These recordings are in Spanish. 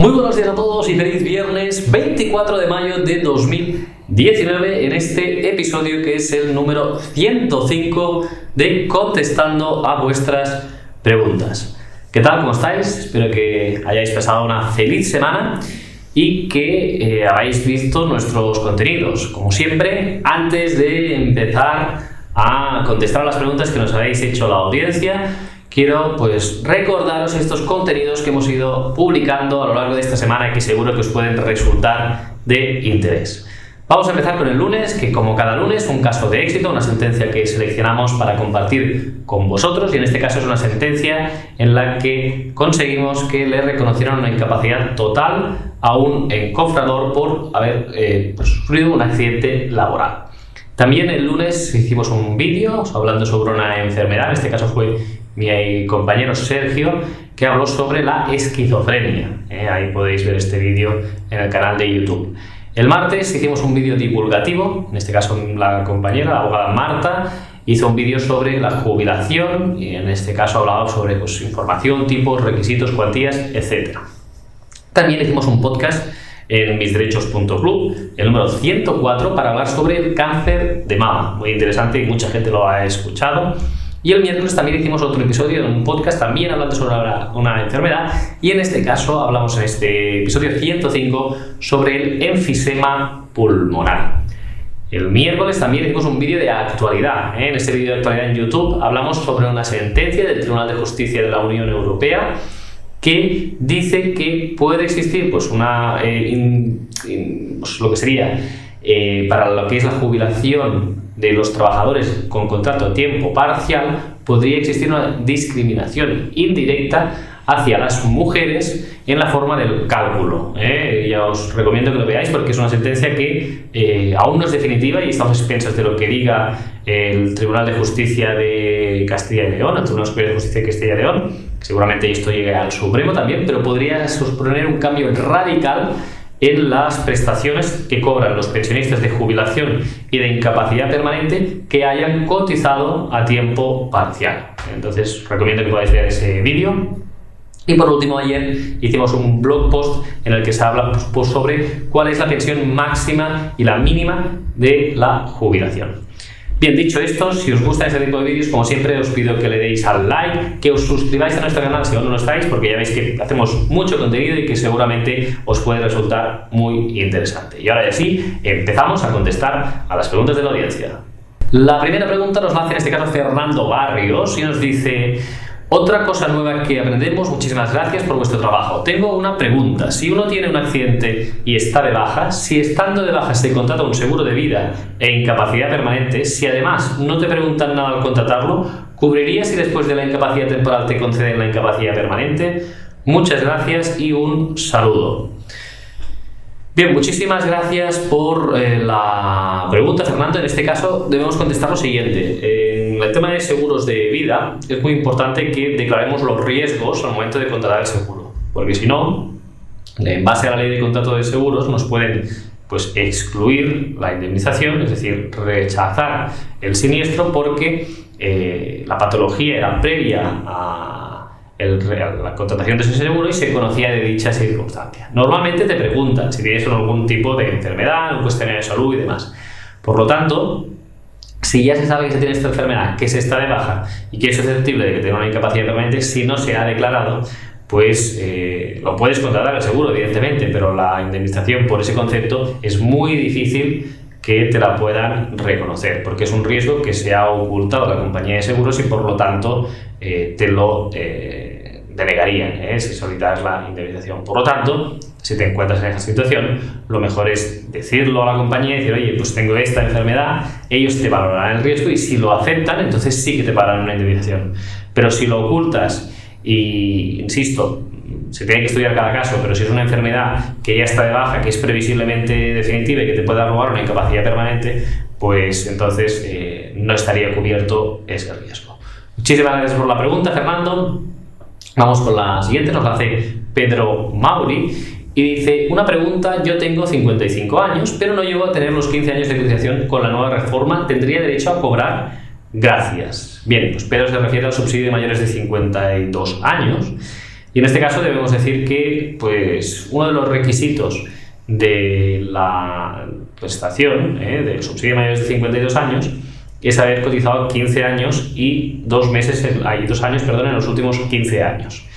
Muy buenos días a todos y feliz viernes 24 de mayo de 2019 en este episodio que es el número 105 de Contestando a vuestras preguntas. ¿Qué tal? ¿Cómo estáis? Espero que hayáis pasado una feliz semana y que habéis visto nuestros contenidos. Como siempre, antes de empezar a contestar a las preguntas que nos habéis hecho la audiencia, quiero recordaros estos contenidos que hemos ido publicando a lo largo de esta semana y que seguro que os pueden resultar de interés. Vamos a empezar con el lunes, que como cada lunes, un caso de éxito, una sentencia que seleccionamos para compartir con vosotros, y en este caso es una sentencia en la que conseguimos que le reconocieran una incapacidad total a un encofrador por haber sufrido un accidente laboral. También el lunes hicimos un vídeo hablando sobre una enfermedad, en este caso fue mi compañero Sergio, que habló sobre la esquizofrenia. Ahí podéis ver este vídeo en el canal de YouTube. El martes hicimos un vídeo divulgativo, en este caso la compañera, la abogada Marta, hizo un vídeo sobre la jubilación y en este caso hablaba sobre información, tipos, requisitos, cuantías, etc. También hicimos un podcast en misderechos.club, el número 104, para hablar sobre el cáncer de mama. Muy interesante y mucha gente lo ha escuchado. Y el miércoles también hicimos otro episodio en un podcast también hablando sobre una enfermedad, y en este caso hablamos en este episodio 105 sobre el enfisema pulmonar. El miércoles también hicimos un vídeo de actualidad. En este vídeo de actualidad en YouTube hablamos sobre una sentencia del Tribunal de Justicia de la Unión Europea que dice que puede existir lo que sería para lo que es la jubilación de los trabajadores con contrato a tiempo parcial, podría existir una discriminación indirecta hacia las mujeres en la forma del cálculo. Ya os recomiendo que lo veáis porque es una sentencia que aún no es definitiva y estamos a expensas de lo que diga el Tribunal de Justicia de Castilla y León, el Tribunal Superior de Justicia de Castilla y León. Seguramente esto llegue al Supremo también, pero podría suponer un cambio radical en las prestaciones que cobran los pensionistas de jubilación y de incapacidad permanente que hayan cotizado a tiempo parcial. Entonces, recomiendo que podáis ver ese vídeo. Y por último, ayer hicimos un blog post en el que se habla sobre cuál es la pensión máxima y la mínima de la jubilación. Bien, dicho esto, si os gusta este tipo de vídeos, como siempre os pido que le deis al like, que os suscribáis a nuestro canal si aún no lo estáis, porque ya veis que hacemos mucho contenido y que seguramente os puede resultar muy interesante. Y ahora ya sí, empezamos a contestar a las preguntas de la audiencia. La primera pregunta nos la hace en este caso Fernando Barrios y nos dice: otra cosa nueva que aprendemos, muchísimas gracias por vuestro trabajo. Tengo una pregunta. Si uno tiene un accidente y está de baja, si estando de baja se contrata un seguro de vida e incapacidad permanente, si además no te preguntan nada al contratarlo, ¿cubriría si después de la incapacidad temporal te conceden la incapacidad permanente? Muchas gracias y un saludo. Bien, muchísimas gracias por la pregunta, Fernando. En este caso debemos contestar lo siguiente. En el tema de seguros de vida es muy importante que declaremos los riesgos al momento de contratar el seguro, porque si no, en base a la ley de contrato de seguros nos pueden excluir la indemnización, es decir, rechazar el siniestro porque la patología era previa a la contratación de ese seguro y se conocía de dicha circunstancia. Normalmente te preguntan si tienes algún tipo de enfermedad, un cuestionario de salud y demás. Por lo tanto, si ya se sabe que se tiene esta enfermedad, que se está de baja y que es susceptible de que tenga una incapacidad permanente, si no se ha declarado, lo puedes contratar el seguro, evidentemente, pero la indemnización por ese concepto es muy difícil que te la puedan reconocer, porque es un riesgo que se ha ocultado a la compañía de seguros y por lo tanto te lo denegarían si solicitas la indemnización. Por lo tanto, si te encuentras en esa situación, lo mejor es decirlo a la compañía y decir: oye, pues tengo esta enfermedad, ellos te valorarán el riesgo y si lo aceptan, entonces sí que te pagarán una indemnización. Pero si lo ocultas y, insisto, se tiene que estudiar cada caso, pero si es una enfermedad que ya está de baja, que es previsiblemente definitiva y que te puede robar una incapacidad permanente, pues entonces no estaría cubierto ese riesgo. Muchísimas gracias por la pregunta, Fernando. Vamos con la siguiente, nos la hace Pedro Mauri y dice: una pregunta, yo tengo 55 años, pero no llego a tener los 15 años de cotización con la nueva reforma, ¿tendría derecho a cobrar? Gracias. Bien, pues Pedro se refiere al subsidio de mayores de 52 años. Y en este caso debemos decir que pues, uno de los requisitos de la prestación del subsidio de mayores de 52 años es haber cotizado 15 años y 2 años en los últimos 15 años.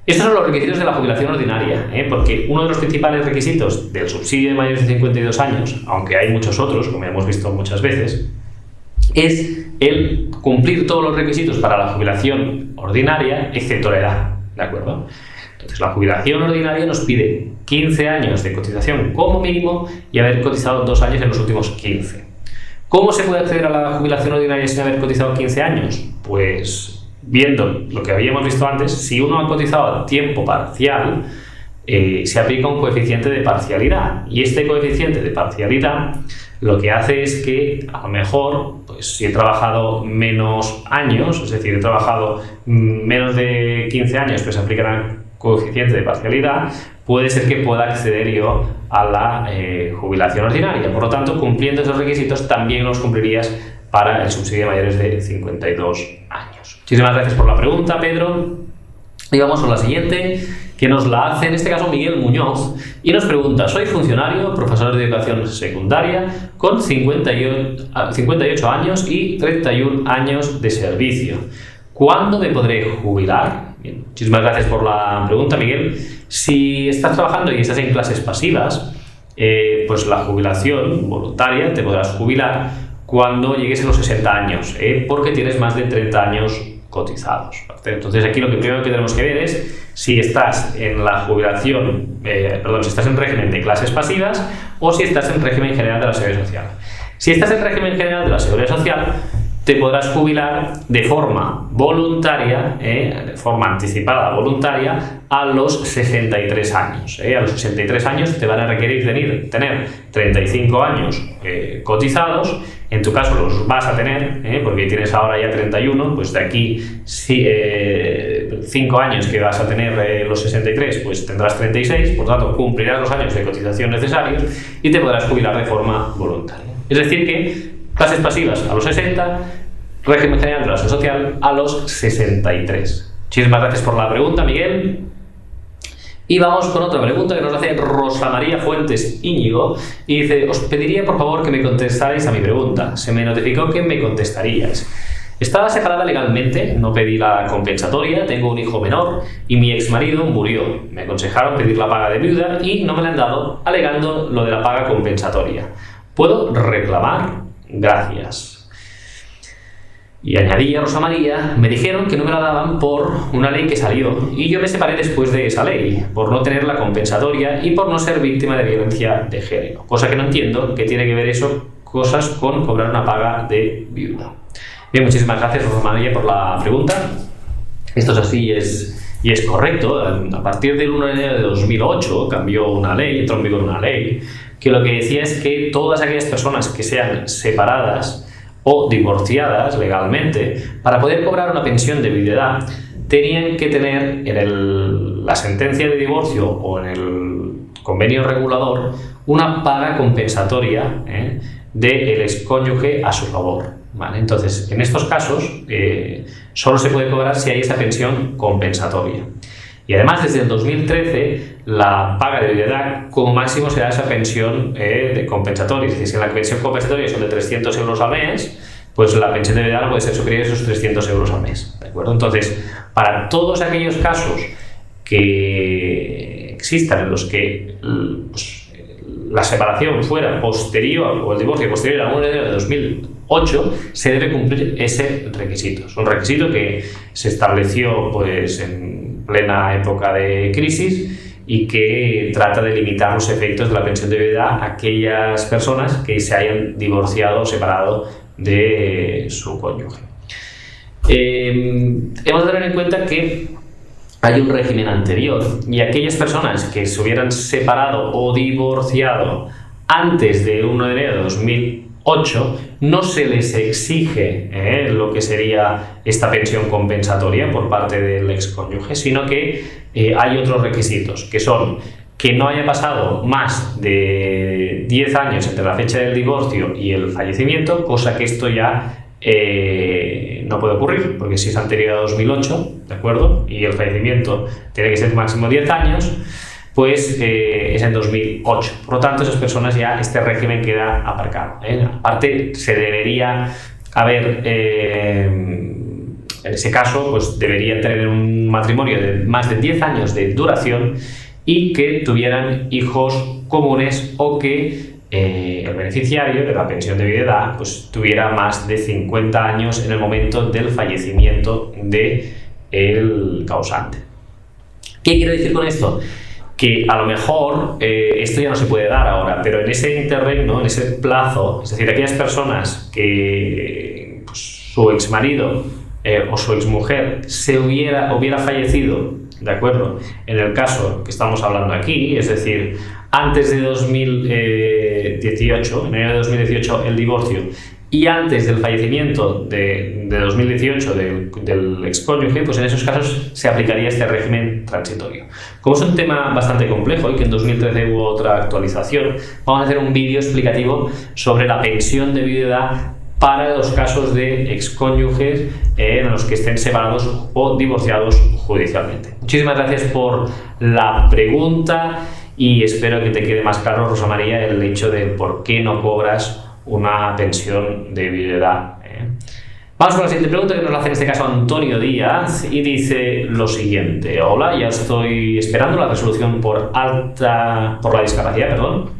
Estos son los requisitos de la jubilación ordinaria, porque uno de los principales requisitos del subsidio de mayores de 52 años, aunque hay muchos otros, como hemos visto muchas veces, es el cumplir todos los requisitos para la jubilación ordinaria, excepto la edad, ¿de acuerdo? Entonces, la jubilación ordinaria nos pide 15 años de cotización como mínimo y haber cotizado 2 años en los últimos 15. ¿Cómo se puede acceder a la jubilación ordinaria sin haber cotizado 15 años? Pues viendo lo que habíamos visto antes, si uno ha cotizado a tiempo parcial, se aplica un coeficiente de parcialidad. Y este coeficiente de parcialidad lo que hace es que, a lo mejor, pues si he trabajado menos años, es decir, he trabajado menos de 15 años, pues se aplicará el coeficiente de parcialidad, puede ser que pueda acceder yo a la jubilación ordinaria. Por lo tanto, cumpliendo esos requisitos, también los cumplirías para el subsidio de mayores de 52 años. Muchísimas gracias por la pregunta, Pedro. Y vamos con la siguiente, que nos la hace en este caso Miguel Muñoz, y nos pregunta: soy funcionario, profesor de educación secundaria, con 58 años y 31 años de servicio. ¿Cuándo me podré jubilar? Bien, muchísimas gracias por la pregunta, Miguel. Si estás trabajando y estás en clases pasivas, pues la jubilación voluntaria te podrás jubilar cuando llegues a los 60 años, porque tienes más de 30 años cotizados. Entonces, aquí lo que primero que tenemos que ver es si estás en la jubilación, si estás en régimen de clases pasivas o si estás en régimen general de la Seguridad Social. Si estás en régimen general de la Seguridad Social, te podrás jubilar de forma voluntaria, de forma anticipada voluntaria, a los 63 años. A los 63 años te van a requerir tener 35 años cotizados. En tu caso los vas a tener, porque tienes ahora ya 31, pues de aquí 5 años que vas a tener los 63, pues tendrás 36, por tanto cumplirás los años de cotización necesarios y te podrás jubilar de forma voluntaria. Es decir que clases pasivas a los 60, régimen general de la Seguridad Social a los 63. Muchísimas gracias por la pregunta, Miguel. Y vamos con otra pregunta que nos hace Rosa María Fuentes Íñigo y dice: os pediría por favor que me contestarais a mi pregunta. Se me notificó que me contestaríais. Estaba separada legalmente, no pedí la compensatoria, tengo un hijo menor y mi exmarido murió. Me aconsejaron pedir la paga de viuda y no me la han dado, alegando lo de la paga compensatoria. ¿Puedo reclamar? Gracias. Y añadía Rosa María: me dijeron que no me la daban por una ley que salió y yo me separé después de esa ley, por no tener la compensatoria y por no ser víctima de violencia de género. Cosa que no entiendo, que tiene que ver eso, cosas con cobrar una paga de viuda. Bien, muchísimas gracias, Rosa María, por la pregunta. Esto es así y es correcto. A partir del 1 de enero de 2008 cambió una ley, entró en vigor una ley, que lo que decía es que todas aquellas personas que sean separadas o divorciadas legalmente, para poder cobrar una pensión de viudedad, tenían que tener en la sentencia de divorcio o en el convenio regulador una paga compensatoria del excónyuge a su favor. ¿Vale? Entonces, en estos casos, solo se puede cobrar si hay esa pensión compensatoria. Y además, desde el 2013, la paga de viudedad como máximo será esa pensión compensatoria. Es decir, si la pensión compensatoria son de 300 euros al mes, pues la pensión de viudedad no puede ser superior a esos 300 euros al mes. ¿De acuerdo? Entonces, para todos aquellos casos que existan en los que la separación fuera posterior o el divorcio posterior al 1 de enero de 2008, se debe cumplir ese requisito. Es un requisito que se estableció pues, en plena época de crisis y que trata de limitar los efectos de la pensión de viudedad a aquellas personas que se hayan divorciado o separado de su cónyuge. Hemos de tener en cuenta que hay un régimen anterior y aquellas personas que se hubieran separado o divorciado antes del 1 de enero de 2008 no se les exige lo que sería esta pensión compensatoria por parte del excónyuge, sino que hay otros requisitos, que son que no haya pasado más de 10 años entre la fecha del divorcio y el fallecimiento, cosa que esto ya no puede ocurrir, porque si es anterior a 2008, ¿de acuerdo? Y el fallecimiento tiene que ser máximo 10 años, pues es en 2008. Por lo tanto, esas personas ya este régimen queda aparcado. Aparte, se debería haber, en ese caso, pues deberían tener un matrimonio de más de 10 años de duración y que tuvieran hijos comunes o que el beneficiario de la pensión de viudedad pues tuviera más de 50 años en el momento del fallecimiento del causante. ¿Qué quiero decir con esto? Que a lo mejor esto ya no se puede dar ahora, pero en ese interregno, en ese plazo, es decir, aquellas personas que pues, su exmarido o su exmujer hubiera fallecido, ¿de acuerdo? En el caso que estamos hablando aquí, es decir, antes de 2018, en enero de 2018, el divorcio, y antes del fallecimiento de 2018 del excónyuge, pues en esos casos se aplicaría este régimen transitorio. Como es un tema bastante complejo y que en 2013 hubo otra actualización, vamos a hacer un vídeo explicativo sobre la pensión de viudedad para los casos de excónyuges en los que estén separados o divorciados judicialmente. Muchísimas gracias por la pregunta y espero que te quede más claro, Rosa María, el hecho de por qué no cobras una pensión de viudedad. Vamos con la siguiente pregunta que nos la hace en este caso Antonio Díaz y dice lo siguiente: hola, ya estoy esperando la resolución por la discapacidad, perdón.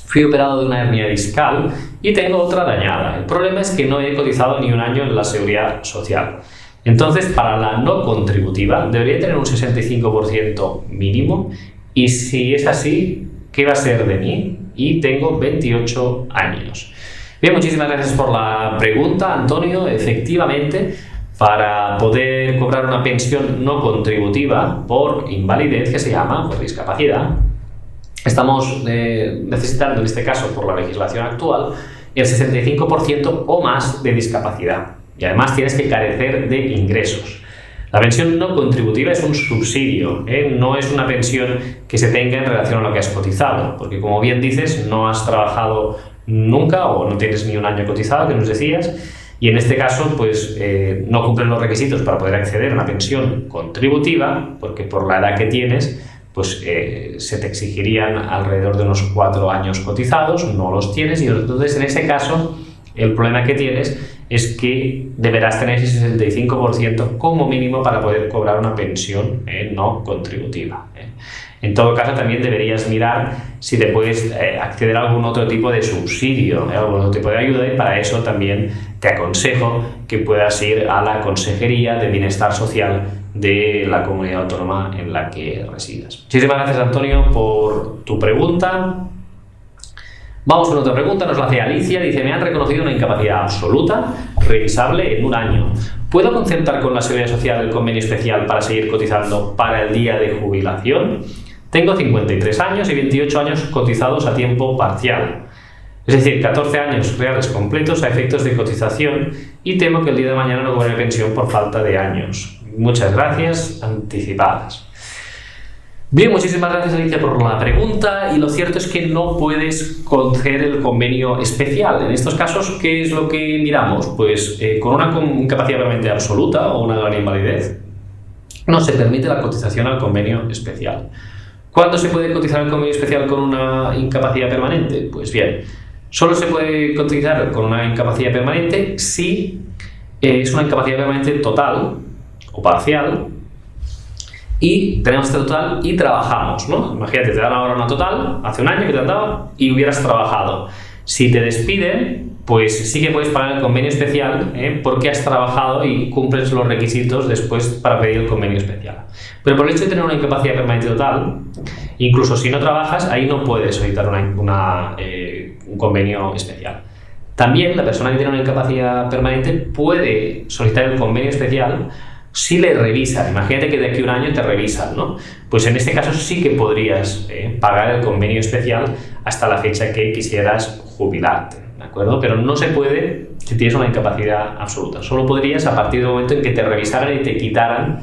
Fui operado de una hernia discal y tengo otra dañada. El problema es que no he cotizado ni un año en la seguridad social. Entonces, para la no contributiva, debería tener un 65% mínimo. Y si es así, ¿qué va a ser de mí? Y tengo 28 años. Bien, muchísimas gracias por la pregunta, Antonio. Efectivamente, para poder cobrar una pensión no contributiva por invalidez, que se llama por discapacidad, estamos necesitando, en este caso, por la legislación actual, el 65% o más de discapacidad. Y además tienes que carecer de ingresos. La pensión no contributiva es un subsidio, no es una pensión que se tenga en relación a lo que has cotizado, porque como bien dices, no has trabajado nunca o no tienes ni un año cotizado, que nos decías, y en este caso pues no cumplen los requisitos para poder acceder a una pensión contributiva, porque por la edad que tienes pues se te exigirían alrededor de unos 4 años cotizados, no los tienes, y entonces en ese caso el problema que tienes es que deberás tener ese 65% como mínimo para poder cobrar una pensión no contributiva. En todo caso, también deberías mirar si te puedes acceder a algún otro tipo de subsidio, algún otro tipo de ayuda, y para eso también te aconsejo que puedas ir a la Consejería de Bienestar Social de la comunidad autónoma en la que residas. Muchísimas gracias, Antonio, por tu pregunta. Vamos con otra pregunta, nos la hace Alicia, dice: me han reconocido una incapacidad absoluta, revisable en un año. ¿Puedo concertar con la Seguridad Social el convenio especial para seguir cotizando para el día de jubilación? Tengo 53 años y 28 años cotizados a tiempo parcial. Es decir, 14 años reales completos a efectos de cotización, y temo que el día de mañana no cobraré pensión por falta de años. Muchas gracias anticipadas. Bien, muchísimas gracias, Alicia, por la pregunta, y lo cierto es que no puedes conceder el convenio especial. En estos casos, ¿qué es lo que miramos? Pues con una incapacidad permanente absoluta o una gran invalidez no se permite la cotización al convenio especial. ¿Cuándo se puede cotizar el convenio especial con una incapacidad permanente? Pues bien, solo se puede cotizar con una incapacidad permanente si es una incapacidad permanente total o parcial, y tenemos este total y trabajamos, ¿no? Imagínate, te dan ahora una total, hace un año que te han dado y hubieras trabajado. Si te despiden, pues sí que puedes pagar el convenio especial porque has trabajado y cumples los requisitos después para pedir el convenio especial. Pero por el hecho de tener una incapacidad permanente total, incluso si no trabajas, ahí no puedes solicitar un convenio especial. También la persona que tiene una incapacidad permanente puede solicitar el convenio especial si le revisan. Imagínate que de aquí a un año te revisan, ¿no? Pues en este caso sí que podrías pagar el convenio especial hasta la fecha que quisieras jubilarte, ¿de acuerdo? Pero no se puede si tienes una incapacidad absoluta. Solo podrías a partir del momento en que te revisaran y te quitaran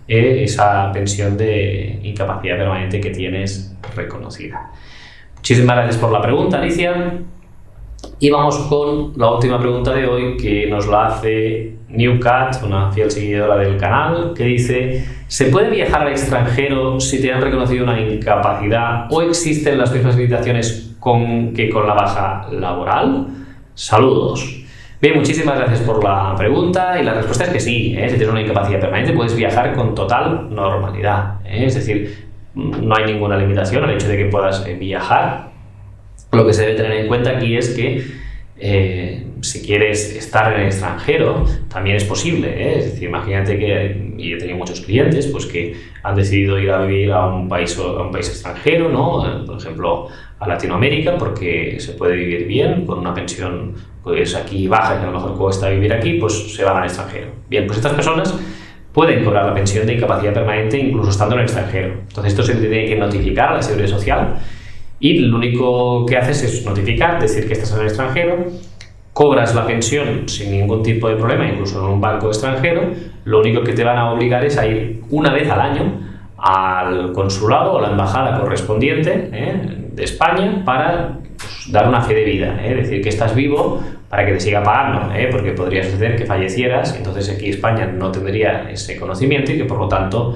esa pensión de incapacidad permanente que tienes reconocida. Muchísimas gracias por la pregunta, Alicia. Y vamos con la última pregunta de hoy, que nos la hace Newcat, una fiel seguidora del canal, que dice: ¿se puede viajar al extranjero si te han reconocido una incapacidad o existen las mismas limitaciones que con la baja laboral? Saludos. Bien, muchísimas gracias por la pregunta, y la respuesta es que sí, si tienes una incapacidad permanente puedes viajar con total normalidad, es decir, no hay ninguna limitación al hecho de que puedas viajar. Lo que se debe tener en cuenta aquí es que si quieres estar en el extranjero también es posible, es decir, imagínate que, y he tenido muchos clientes pues que han decidido ir a vivir a un país extranjero, ¿no? Por ejemplo a Latinoamérica, porque se puede vivir bien con una pensión pues aquí baja y a lo mejor cuesta vivir aquí, pues se van al extranjero. Bien, pues estas personas pueden cobrar la pensión de incapacidad permanente incluso estando en el extranjero. Entonces esto se tiene que notificar a la Seguridad Social, y lo único que haces es notificar, decir que estás en el extranjero, cobras la pensión sin ningún tipo de problema, incluso en un banco extranjero. Lo único que te van a obligar es a ir una vez al año al consulado o la embajada correspondiente de España para dar una fe de vida, decir que estás vivo para que te siga pagando, porque podría suceder que fallecieras, entonces aquí España no tendría ese conocimiento y que por lo tanto,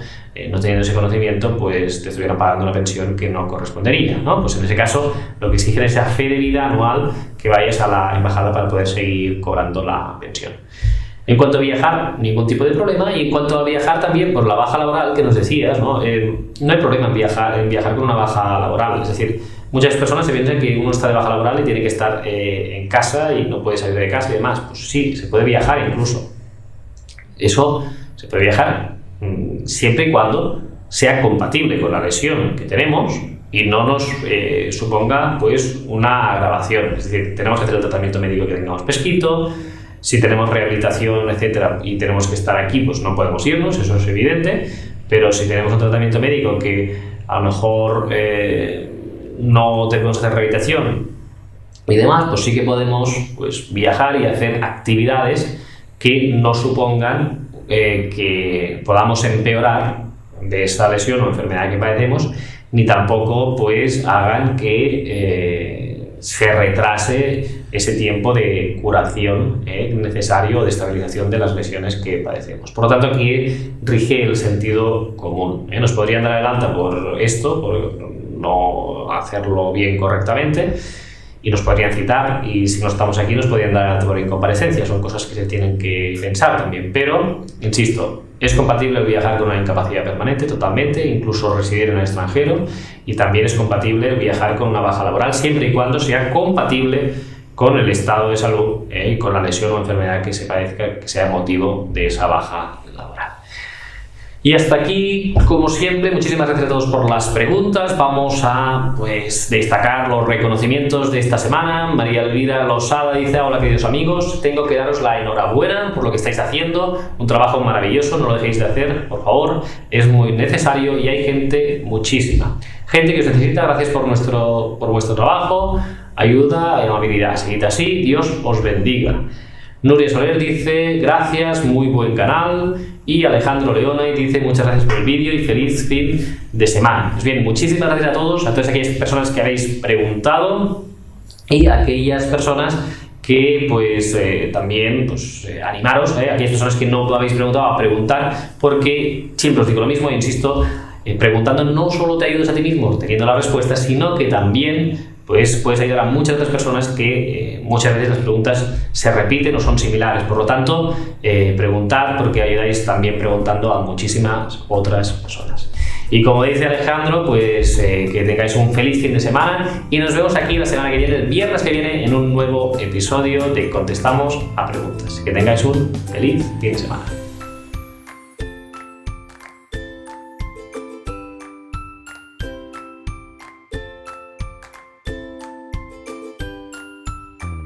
no teniendo ese conocimiento, pues te estuvieran pagando una pensión que no correspondería, ¿no? Pues en ese caso lo que exigen es esa fe de vida anual, que vayas a la embajada para poder seguir cobrando la pensión. En cuanto a viajar, ningún tipo de problema, y en cuanto a viajar también por la baja laboral que nos decías, no hay problema en viajar con una baja laboral, es decir, muchas personas se piensan que uno está de baja laboral y tiene que estar en casa y no puede salir de casa y demás. Pues sí, se puede viajar incluso. Eso se puede viajar siempre y cuando sea compatible con la lesión que tenemos y no nos suponga pues una agravación. Es decir, tenemos que hacer el tratamiento médico que tengamos prescrito. Si tenemos rehabilitación, etcétera, y tenemos que estar aquí, pues no podemos irnos, eso es evidente. Pero si tenemos un tratamiento médico que a lo mejor no debemos hacer rehabilitación y demás, pues sí que podemos pues viajar y hacer actividades que no supongan que podamos empeorar de esa lesión o enfermedad que padecemos, ni tampoco pues hagan que se retrase ese tiempo de curación necesario, de estabilización de las lesiones que padecemos. Por lo tanto, aquí rige el sentido común. Nos podrían dar el alta por esto, por no hacerlo bien correctamente, y nos podrían citar, y si no estamos aquí nos podrían dar el alta por incomparecencia. Son cosas que se tienen que pensar también, pero, insisto, es compatible viajar con una incapacidad permanente totalmente, incluso residir en el extranjero, y también es compatible viajar con una baja laboral siempre y cuando sea compatible con el estado de salud y con la lesión o enfermedad que se padezca, que sea motivo de esa baja laboral. Y hasta aquí, como siempre, muchísimas gracias a todos por las preguntas. Vamos a destacar los reconocimientos de esta semana. María Elvira Losada dice: hola queridos amigos, tengo que daros la enhorabuena por lo que estáis haciendo, un trabajo maravilloso, no lo dejéis de hacer, por favor, es muy necesario y hay gente, muchísima gente que os necesita. Gracias por vuestro trabajo, ayuda y amabilidad, seguid así, Dios os bendiga. Nuria Soler dice: gracias, muy buen canal. Y Alejandro Leona dice: muchas gracias por el vídeo y feliz fin de semana. Pues bien, muchísimas gracias a todas aquellas personas que habéis preguntado y a aquellas personas que también animaros, aquellas personas que no habéis preguntado, a preguntar, porque siempre os digo lo mismo e insisto, preguntando no solo te ayudas a ti mismo teniendo la respuesta, sino que también puedes ayudar a muchas otras personas que muchas veces las preguntas se repiten o son similares. Por lo tanto, preguntad, porque ayudáis también preguntando a muchísimas otras personas. Y como dice Alejandro, que tengáis un feliz fin de semana y nos vemos aquí la semana que viene, el viernes que viene, en un nuevo episodio de Contestamos a Preguntas. Que tengáis un feliz fin de semana.